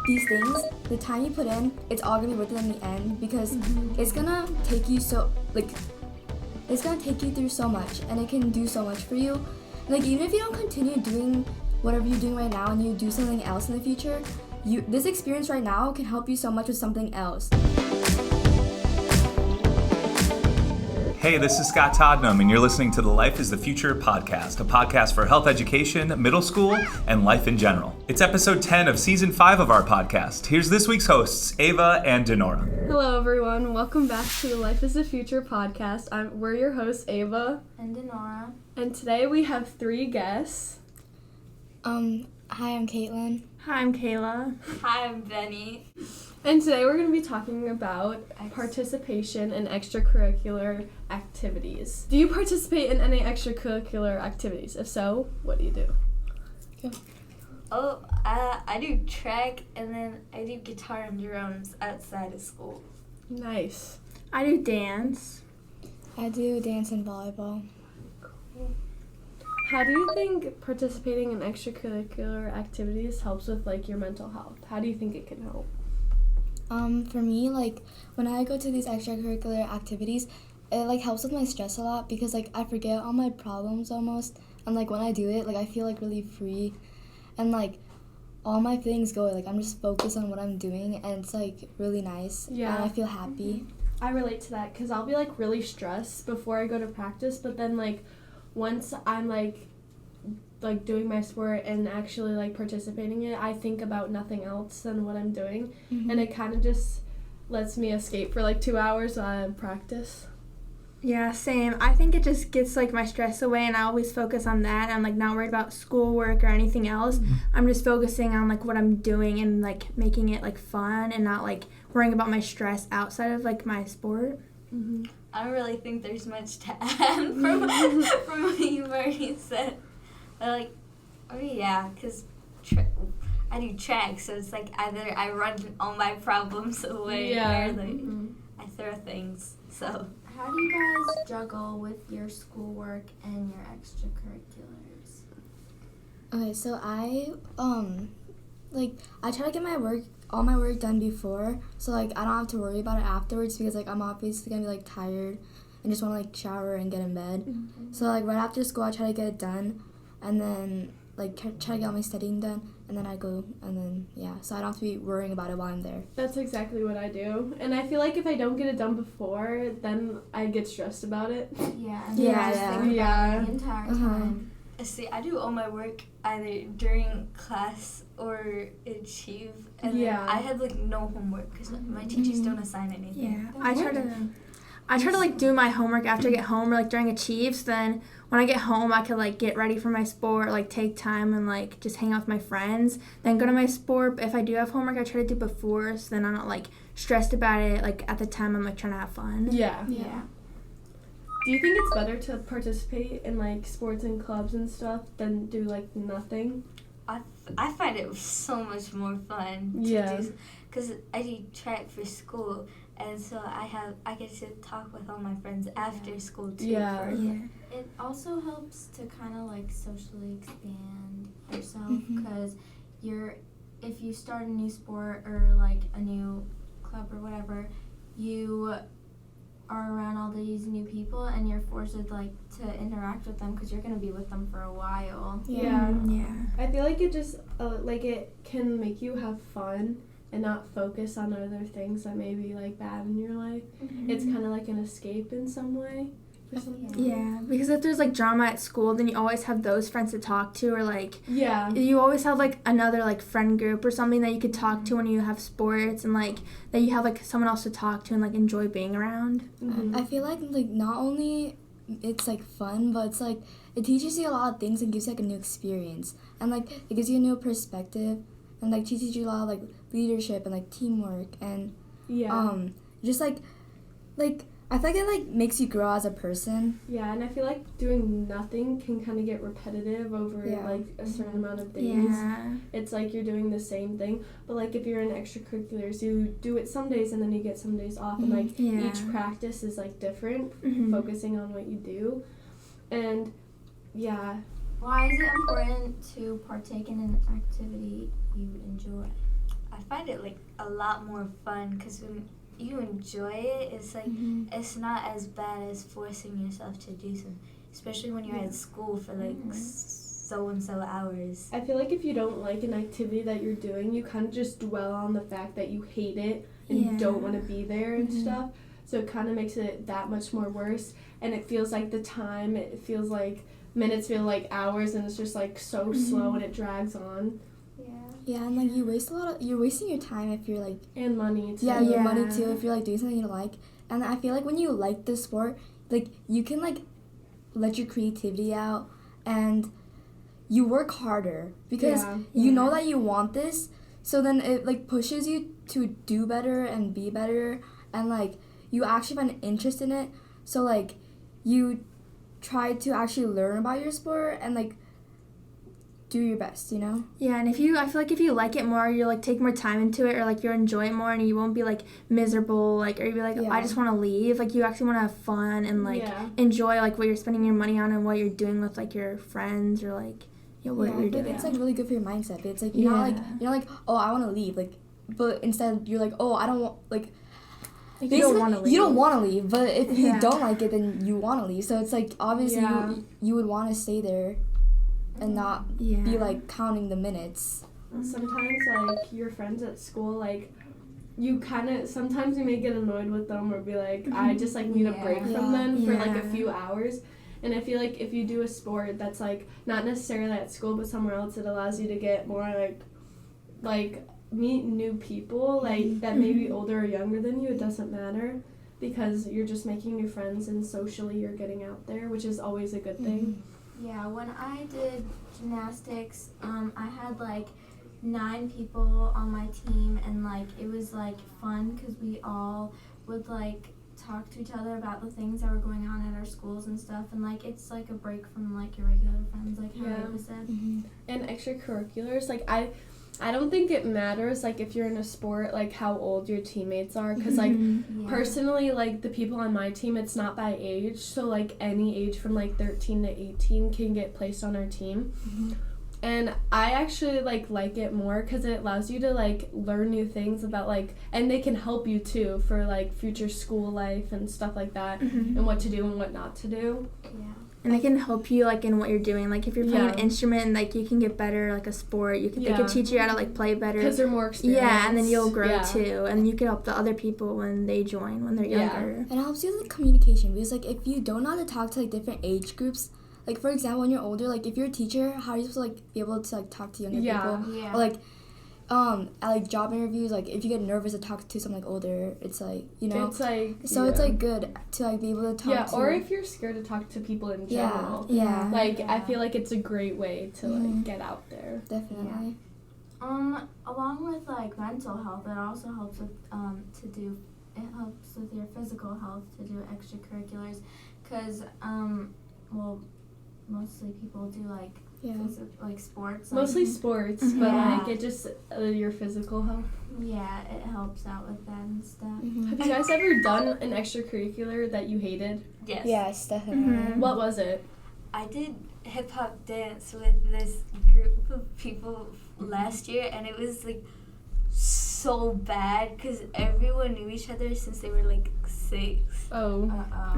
these things, the time you put in, it's all gonna be worth it in the end because it's gonna take you it's gonna take you through so much and it can do so much for you. Like even if you don't continue doing whatever you're doing right now and you do something else in the future, this experience right now can help you so much with something else. Hey, this is Scott Todnam, and you're listening to the Life is the Future podcast, a podcast for health education, middle school, and life in general. It's episode 10 of season 5 of our podcast. Here's this week's hosts, Ava and Dinora. Hello, everyone. Welcome back to the Life is the Future podcast. We're your hosts, Ava and Dinora. And today we have 3 guests. Hi, I'm Katelyn. Hi, I'm Kayla. Hi, I'm Venny. And today we're going to be talking about participation in extracurricular activities. Do you participate in any extracurricular activities? If so, what do you do? Oh, I do track and then I do guitar and drums outside of school. Nice. I do dance. I do dance and volleyball. Cool. How do you think participating in extracurricular activities helps with your mental health? How do you think it can help? For me, when I go to these extracurricular activities, it helps with my stress a lot because I forget all my problems almost, and when I do it, I feel really free, and all my feelings go I'm just focused on what I'm doing, and it's really nice. Yeah. And I feel happy. I relate to that because I'll be really stressed before I go to practice, but then once I'm doing my sport and actually participating in it, I think about nothing else than what I'm doing, and it kind of just lets me escape for 2 hours while I practice. Yeah, same. I think it just gets my stress away, and I always focus on that. I'm not worried about schoolwork or anything else. I'm just focusing on what I'm doing and making it fun and not worrying about my stress outside of my sport. I don't really think there's much to add from what you've already said. But because I do track, so it's either I run all my problems away or I throw things. So how do you guys juggle with your schoolwork and your extracurriculars? Okay, so I try to get all my work done before, so I don't have to worry about it afterwards because I'm obviously gonna be tired and just want to shower and get in bed. So right after school I try to get it done, and then try to get all my studying done, and then I go, and then so I don't have to be worrying about it while I'm there. That's exactly what I do, and I feel if I don't get it done before, then I get stressed about it. Yeah. Yeah. The entire time. See, I do all my work either during class or achieve, and then I have no homework because my teachers don't assign anything. Yeah, I try to do my homework after I get home or during achieves. Then when I get home, I can get ready for my sport, take time and just hang out with my friends. Then go to my sport. If I do have homework, I try to do before, so then I'm not stressed about it. At the time, I'm trying to have fun. Yeah. Yeah. Do you think it's better to participate in sports and clubs and stuff than do nothing? I find it so much more fun to do, because I do track for school, and so I get to talk with all my friends after school too. Yeah. It also helps to kind of socially expand yourself because if you start a new sport or a new club or whatever, you are around all these new people and you're forced to interact with them because you're going to be with them for a while. Yeah. I feel it just it can make you have fun and not focus on other things that may be bad in your life. It's kind of an escape in some way. Yeah, because if there's drama at school, then you always have those friends to talk to, or you always have another friend group or something that you could talk to when you have sports, and that you have someone else to talk to and enjoy being around. I feel not only it's fun, but it's it teaches you a lot of things and gives you a new experience, and it gives you a new perspective, and teaches you a lot of leadership and teamwork, and just I feel it makes you grow as a person. Yeah, and I feel doing nothing can kind of get repetitive over a certain amount of days. Yeah. It's you're doing the same thing, but if you're in extracurriculars, you do it some days and then you get some days off, and each practice is different, focusing on what you do, and Why is it important to partake in an activity you enjoy? I find it like a lot more fun because when you enjoy it, it's like it's not as bad as forcing yourself to do something, especially when you're at school for like so and so hours. I feel like if you don't like an activity that you're doing, you kind of just dwell on the fact that you hate it and you don't want to be there and stuff. So it kind of makes it that much more worse. And it feels like the time, it feels like minutes feel like hours, and it's just like so slow and it drags on. Yeah, and like you're wasting your time if you're like, And money too. yeah, your money too if you're like doing something you like. And I feel like when you like the sport, like you can like let your creativity out and you work harder because you know that you want this, so then it like pushes you to do better and be better, and like you actually find an interest in it, so like you try to actually learn about your sport and like do your best, you know? Yeah, and I feel like if you like it more, you'll like take more time into it, or like you'll enjoy it more, and you won't be like miserable, like, or you'll be like, I just want to leave. Like you actually want to have fun and like enjoy like what you're spending your money on and what you're doing with like your friends, or like what you're doing. It's like really good for your mindset. It's like you're not like oh, I want to leave, like, but instead you're like, oh, I don't want, like you don't want to leave. You don't want to leave, but if you don't like it, then you want to leave. So it's like obviously you would want to stay there and not be like counting the minutes. Sometimes like your friends at school, like you kind of, sometimes you may get annoyed with them or be like, I just like need a break from them for like a few hours. And I feel like if you do a sport that's like not necessarily at school but somewhere else, it allows you to get more like meet new people like that may be older or younger than you. It doesn't matter, because you're just making new friends and socially you're getting out there, which is always a good thing. Yeah, when I did gymnastics, I had like 9 people on my team, and like it was like fun because we all would like talk to each other about the things that were going on at our schools and stuff, and like it's like a break from like your regular friends, like how Ava said. And extracurriculars, like I don't think it matters like if you're in a sport like how old your teammates are, because like personally, like the people on my team, it's not by age, so like any age from like 13 to 18 can get placed on our team. And I actually like it more because it allows you to like learn new things about like, and they can help you too for like future school life and stuff like that, and what to do and what not to do. And they can help you like in what you're doing. Like if you're playing an instrument, like you can get better, like a sport. They can teach you how to like play better. Because they're more experienced. Yeah, and then you'll grow too, and you can help the other people when they join when they're younger. It helps you with like communication, because like if you don't know how to talk to like different age groups, like for example when you're older, like if you're a teacher, how are you supposed to like be able to like talk to younger people? Or like at like job interviews, like if you get nervous to talk to someone like older, it's like, you know, it's like, so it's like good to like be able to talk to, or if you're scared to talk to people in general, like I feel like it's a great way to like get out there. Definitely. Along with like mental health, it also helps with it helps with your physical health to do extracurriculars, because mostly people do like like sports. Mostly sports, but like it just your physical health. Yeah, it helps out with that and stuff. Have you guys ever done an extracurricular that you hated? Yes. Yes, definitely. What was it? I did hip hop dance with this group of people last year, and it was like so bad because everyone knew each other since they were like 6.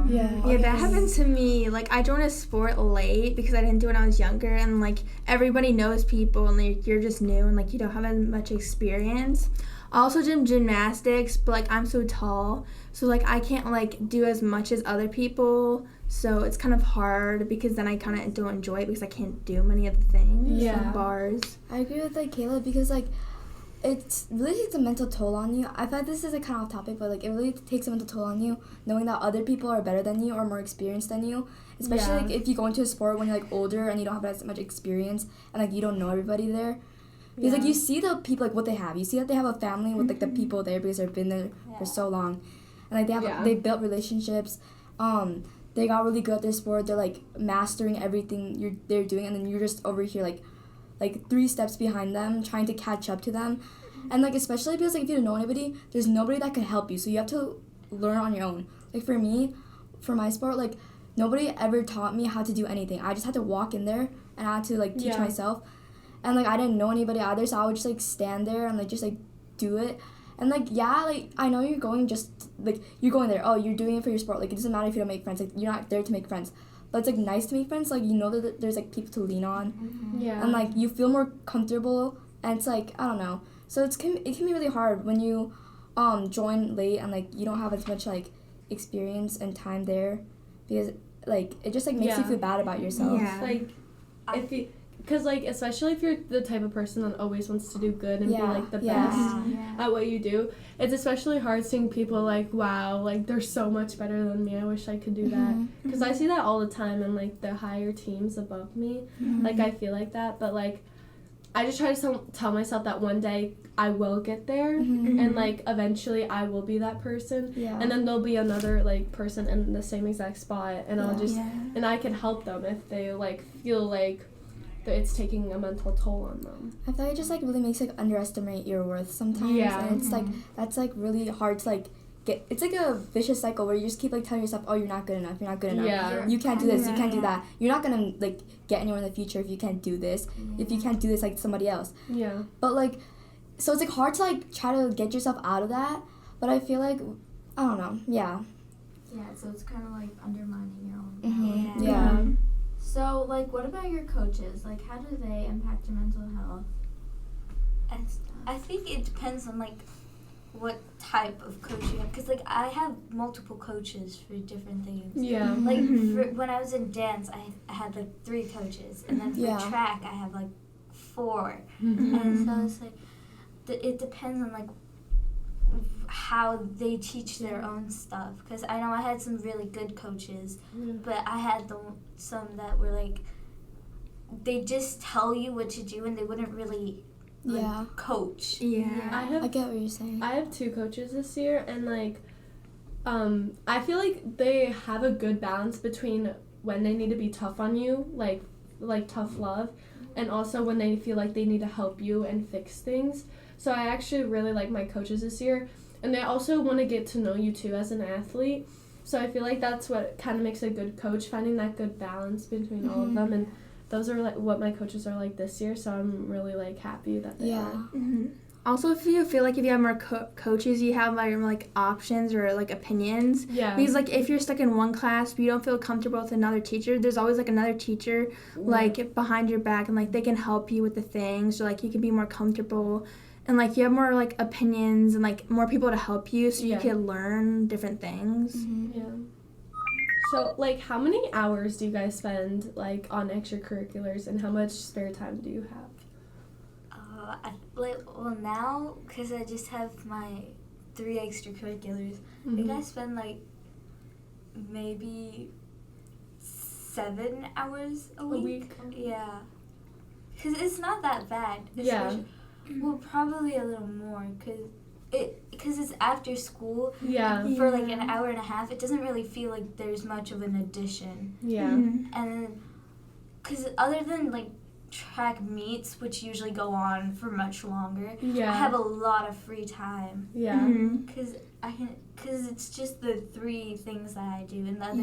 Yeah, that happened to me. Like I joined a sport late because I didn't do it when I was younger, and like everybody knows people, and like you're just new and like you don't have as much experience. I also did gymnastics, but like I'm so tall, so like I can't like do as much as other people. So it's kind of hard because then I kind of don't enjoy it because I can't do many of the things. Like bars. I agree with like Kayla, because like it really takes a mental toll on you. I feel like this is like kind of off topic, but like it really takes a mental toll on you knowing that other people are better than you or more experienced than you. Especially like if you go into a sport when you're like older and you don't have as much experience and like you don't know everybody there. Because like you see the people like what they have. You see that they have a family with like the people there because they've been there for so long, and like they built relationships. They got really good at their sport. They're like mastering everything they're doing, and then you're just over here like 3 steps behind them, trying to catch up to them. And like especially because like if you don't know anybody, there's nobody that can help you, so you have to learn on your own. Like for me, for my sport, like nobody ever taught me how to do anything. I just had to walk in there and I had to like teach myself. And like I didn't know anybody either, so I would just like stand there and like just like do it. And like, yeah, like, I know you're going you're going there, oh, you're doing it for your sport, like, it doesn't matter if you don't make friends, like, you're not there to make friends, but it's like nice to make friends, like, you know that there's like people to lean on, Yeah. and like you feel more comfortable, and it's like, I don't know, so it can be really hard when you join late and like you don't have as much like experience and time there, because like it just like makes you feel bad about yourself. Like if you, because like especially if you're the type of person that always wants to do good and be like the best at what you do, it's especially hard seeing people like, wow, like they're so much better than me, I wish I could do that, because I see that all the time in like the higher teams above me, like I feel like that, but like I just try to tell myself that one day I will get there, and like eventually I will be that person, and then there'll be another like person in the same exact spot, and I'll just and I can help them if they like feel like that it's taking a mental toll on them. I feel like it just like really makes like underestimate your worth sometimes, and it's like that's like really hard to like get. It's like a vicious cycle where you just keep like telling yourself, oh, you're not good enough, you can't do this, you can't do that, you're not gonna like get anywhere in the future if you can't do this, if you can't do this like somebody else. But like, so it's like hard to like try to get yourself out of that, but I feel like, I don't know, Yeah, so it's kind of like undermining your own power. So, like, what about your coaches? Like, how do they impact your mental health? I think it depends on, like, what type of coach you have. Because, like, I have multiple coaches for different things. Like, when I was in dance, I had, like, 3 coaches. And then for track, I have, like, 4. And so it's, like, it depends on, like, how they teach their own stuff, because I know I had some really good coaches, but I had some that were like, they just tell you what to do and they wouldn't really like, coach. I get what you're saying. I have 2 coaches this year, and like I feel like they have a good balance between when they need to be tough on you, like tough love, and also when they feel like they need to help you and fix things. So I actually really like my coaches this year, and they also want to get to know you too as an athlete. So I feel like that's what kind of makes a good coach, finding that good balance between all of them, and those are like what my coaches are like this year. So I'm really like happy that they are. Also, if you feel like if you have more coaches, you have like options or like opinions. Because like if you're stuck in one class but you don't feel comfortable with another teacher, there's always like another teacher like behind your back, and like they can help you with the things, or like you can be more comfortable, and like you have more like opinions and like more people to help you, so you can learn different things. So like, how many hours do you guys spend like on extracurriculars, and how much spare time do you have? Well, now, because I just have my 3 extracurriculars, I think I spend like maybe 7 hours a week. Yeah. Because it's not that bad. Well, probably a little more, because it's after school for like an hour and a half. It doesn't really feel like there's much of an addition. And because other than like track meets, which usually go on for much longer, I have a lot of free time. Because it's just the 3 things that I do, and the other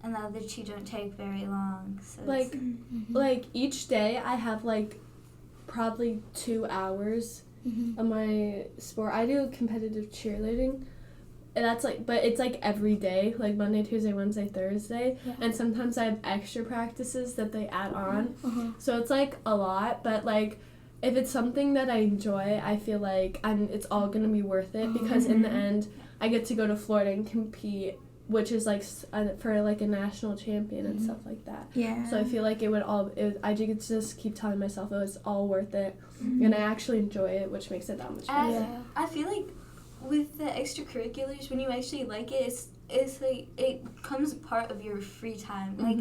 and the other 2 don't take very long. So like like each day I have like probably 2 hours of my sport. I do competitive cheerleading, and that's like, but it's like every day, like Monday, Tuesday, Wednesday, Thursday, and sometimes I have extra practices that they add on. So it's like a lot, but like if it's something that I enjoy, I feel like it's all gonna be worth it, because in the end I get to go to Florida and compete, which is like for like a national champion and stuff like that. So I feel like I just keep telling myself it was all worth it, and I actually enjoy it, which makes it that much better. I feel like with the extracurriculars, when you actually like it, it's like it becomes a part of your free time. Like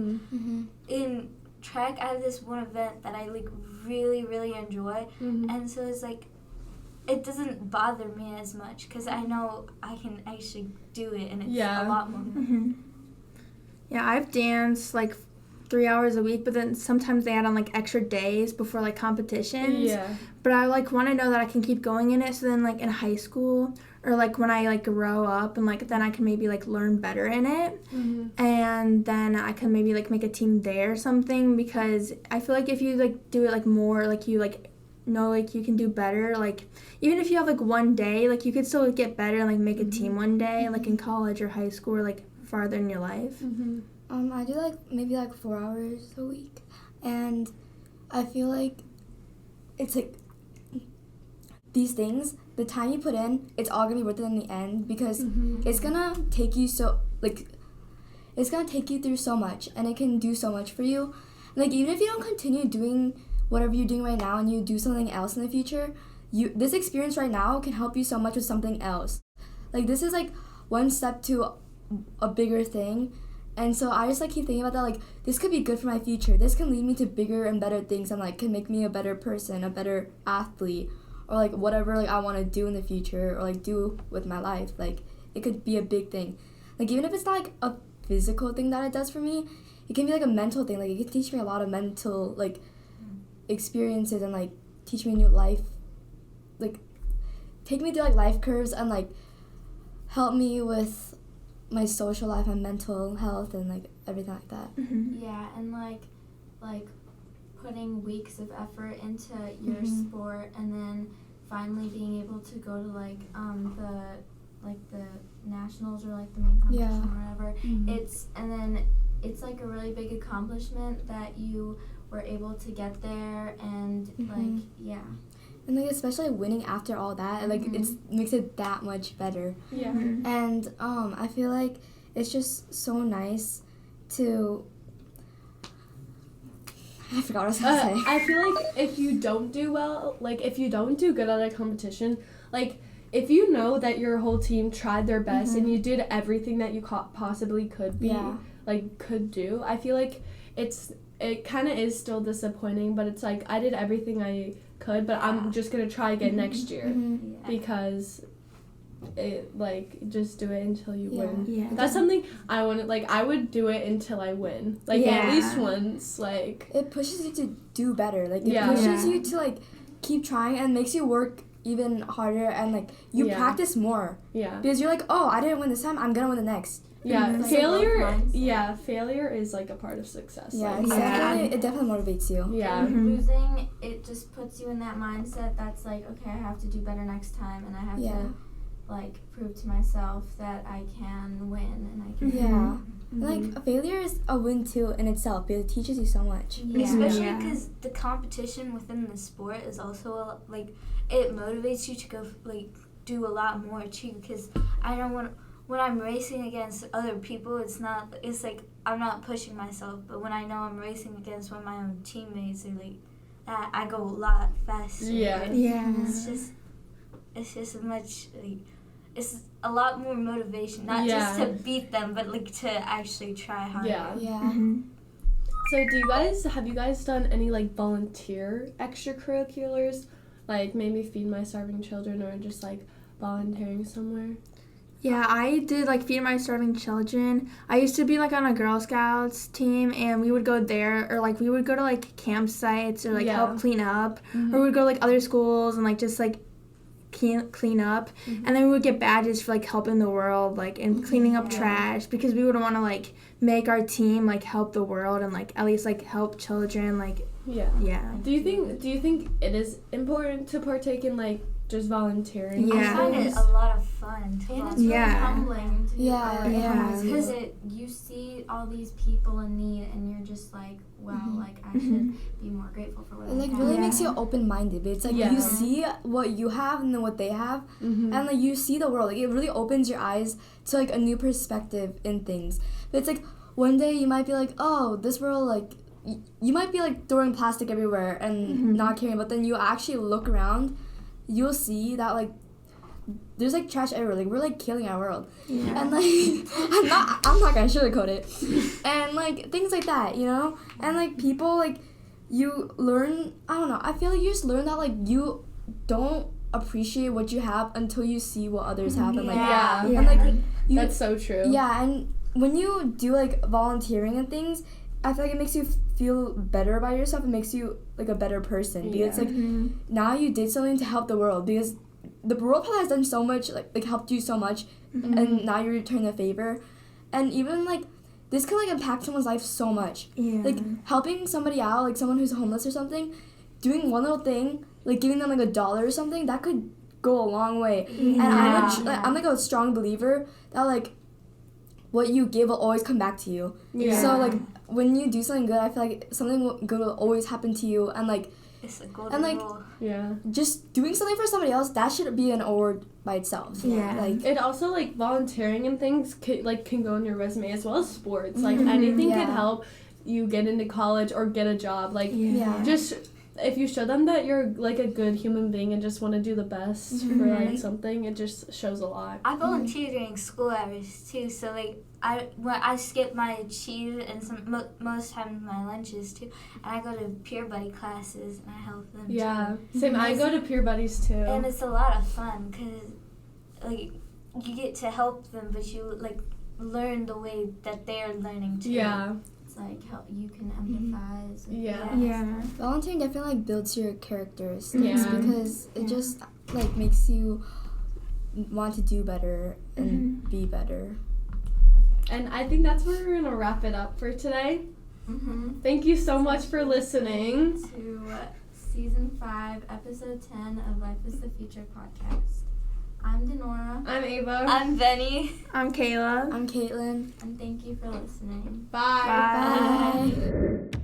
in track, I have this one event that I like really, really enjoy, and so it's like it doesn't bother me as much, because I know I can actually do it, and it's a lot more fun. I've danced like 3 hours a week, but then sometimes they add on like extra days before like competitions. But I like want to know that I can keep going in it, so then like in high school or like when I like grow up, and like then I can maybe like learn better in it, and then I can maybe like make a team there or something, because I feel like if you like do it like more, like you like know like you can do better. Like even if you have like one day, like you could still get better and like make a team one day, like in college or high school or like farther in your life. I do like maybe like 4 hours a week, and I feel like it's like these things, the time you put in, it's all gonna be worth it in the end, because it's gonna take you it's gonna take you through so much, and it can do so much for you. Like even if you don't continue doing whatever you're doing right now and you do something else in the future, this experience right now can help you so much with something else. Like this is like one step to a bigger thing. And so I just like keep thinking about that, like this could be good for my future. This can lead me to bigger and better things, and like can make me a better person, a better athlete, or like whatever like I want to do in the future, or like do with my life. Like it could be a big thing. Like even if it's not like a physical thing that it does for me, it can be like a mental thing. Like it can teach me a lot of mental like experiences, and like teach me new life, like take me through like life curves, and like help me with my social life and mental health and like everything like that. Yeah, and like putting weeks of effort into your sport, and then finally being able to go to like the nationals or like the main competition or whatever. It's like a really big accomplishment that you were able to get there, and like and like especially winning after all that, like it makes it that much better. And I feel like it's just so nice to I forgot what I was gonna say. I feel like if you don't do well, like if you don't do good at a competition, like if you know that your whole team tried their best and you did everything that you possibly could be, like could do, I feel like it kind of is still disappointing, but it's like I did everything I could, but I'm just gonna try again next year, because it like just do it until you win. That's something I want to, like I would do it until I win, like at least once. Like it pushes you to do better, like it pushes you to like keep trying, and makes you work even harder, and like you practice more, because you're like, oh, I didn't win this time, I'm gonna win the next. Failure is like a part of success. It definitely motivates you. Losing, it just puts you in that mindset that's like, okay, I have to do better next time, and I have to like prove to myself that I can win, and I can like a failure is a win too in itself, because it teaches you so much. Especially because the competition within the sport is also like it motivates you to go like do a lot more too, because I know when I'm racing against other people, it's like I'm not pushing myself, but when I know I'm racing against one of my own teammates, or like that, I go a lot faster. It's just much like it's a lot more motivation, not just to beat them, but like to actually try harder. So have you guys done any like volunteer extracurriculars, like maybe feed my starving children, or just like volunteering somewhere? Yeah, I did like Feed My Starving Children. I used to be like on a Girl Scouts team, and we would go there, or like we would go to like campsites, or like help clean up, or we would go to like other schools and like just like clean up, and then we would get badges for like helping the world, like and cleaning up trash, because we would want to like make our team like help the world, and like at least like help children, like Do you think it is important to partake in like just volunteering? I find it a lot of fun to and it's really humbling to because you see all these people in need, and you're just like, wow, like I should be more grateful for what it I have. really makes you open-minded, but it's like you see what you have and then what they have, and like you see the world, like it really opens your eyes to like a new perspective in things. But it's like one day you might be like, oh, this world, like you might be like throwing plastic everywhere and not caring, but then you actually look around, you'll see that like there's like trash everywhere, like we're like killing our world, and like I'm not gonna sugarcoat it, and like things like that, you know, and like people, like you learn, I don't know, I feel like you just learn that like you don't appreciate what you have until you see what others have, and like and like that's so true. And when you do like volunteering and things, I feel like it makes you feel better about yourself. It makes you like a better person, because like now you did something to help the world, because the world probably has done so much, like helped you so much, and now you return the favor. And even like this can like impact someone's life so much. Like helping somebody out, like someone who's homeless or something, doing one little thing, like giving them like $1 or something, that could go a long way. And I'm like a strong believer that like what you give will always come back to you. Yeah. So like when you do something good, I feel like something good will always happen to you. And like It's a golden rule. Yeah. just doing something for somebody else, that should be an award by itself. Yeah. Like It also, like, volunteering and things can go on your resume as well as sports. Like, anything Yeah. can help you get into college or get a job. Like, yeah. just if you show them that you're, like, a good human being and just want to do the best for, like, something, it just shows a lot. I volunteer during school hours too, so like I skip my cheese and most times my lunches too, and I go to peer buddy classes and I help them Yeah. too. Same. I go to peer buddies, too. And it's a lot of fun because like you get to help them, but you like learn the way that they're learning too. Yeah. It's like how you can empathize. with Yeah. them. Yeah. Volunteering definitely like builds your characters. Yeah. Because it just like makes you want to do better and be better. And I think that's where we're going to wrap it up for today. Thank you so much for listening. To season 5, episode 10 of Life is the Future podcast. I'm Dinora, I'm Ava. I'm Venny. I'm Kayla. I'm Katelyn. and thank you for listening. Bye. Bye.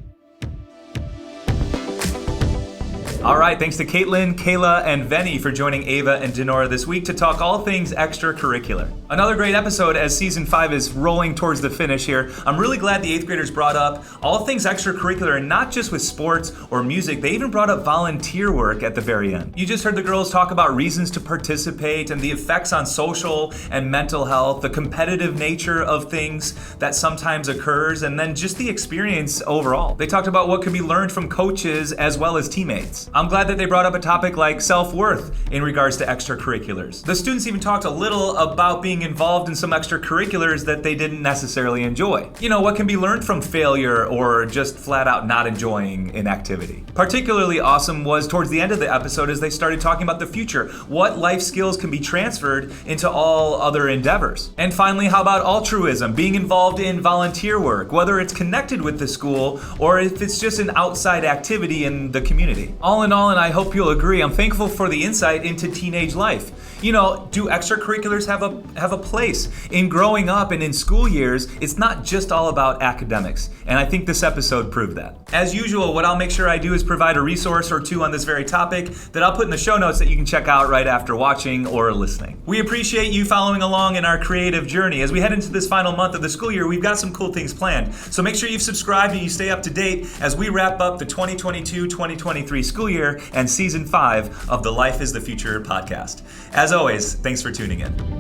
All right, thanks to Katelyn, Kayla, and Venny for joining Ava and Dinora this week to talk all things extracurricular. Another great episode as season 5 is rolling towards the finish here. I'm really glad the 8th graders brought up all things extracurricular, and not just with sports or music. They even brought up volunteer work at the very end. You just heard the girls talk about reasons to participate and the effects on social and mental health, the competitive nature of things that sometimes occurs, and then just the experience overall. They talked about what could be learned from coaches as well as teammates. I'm glad that they brought up a topic like self-worth in regards to extracurriculars. The students even talked a little about being involved in some extracurriculars that they didn't necessarily enjoy. You know, what can be learned from failure or just flat out not enjoying an activity. Particularly awesome was towards the end of the episode as they started talking about the future. What life skills can be transferred into all other endeavors? And finally, how about altruism, being involved in volunteer work, whether it's connected with the school or if it's just an outside activity in the community. All in all, and I hope you'll agree, I'm thankful for the insight into teenage life. You know, do extracurriculars have a place? In growing up and in school years, it's not just all about academics, and I think this episode proved that. As usual, what I'll make sure I do is provide a resource or two on this very topic that I'll put in the show notes that you can check out right after watching or listening. We appreciate you following along in our creative journey. As we head into this final month of the school year, we've got some cool things planned. So make sure you've subscribed and you stay up to date as we wrap up the 2022-2023 school year and season 5 of the Life is the Future podcast. As always, thanks for tuning in.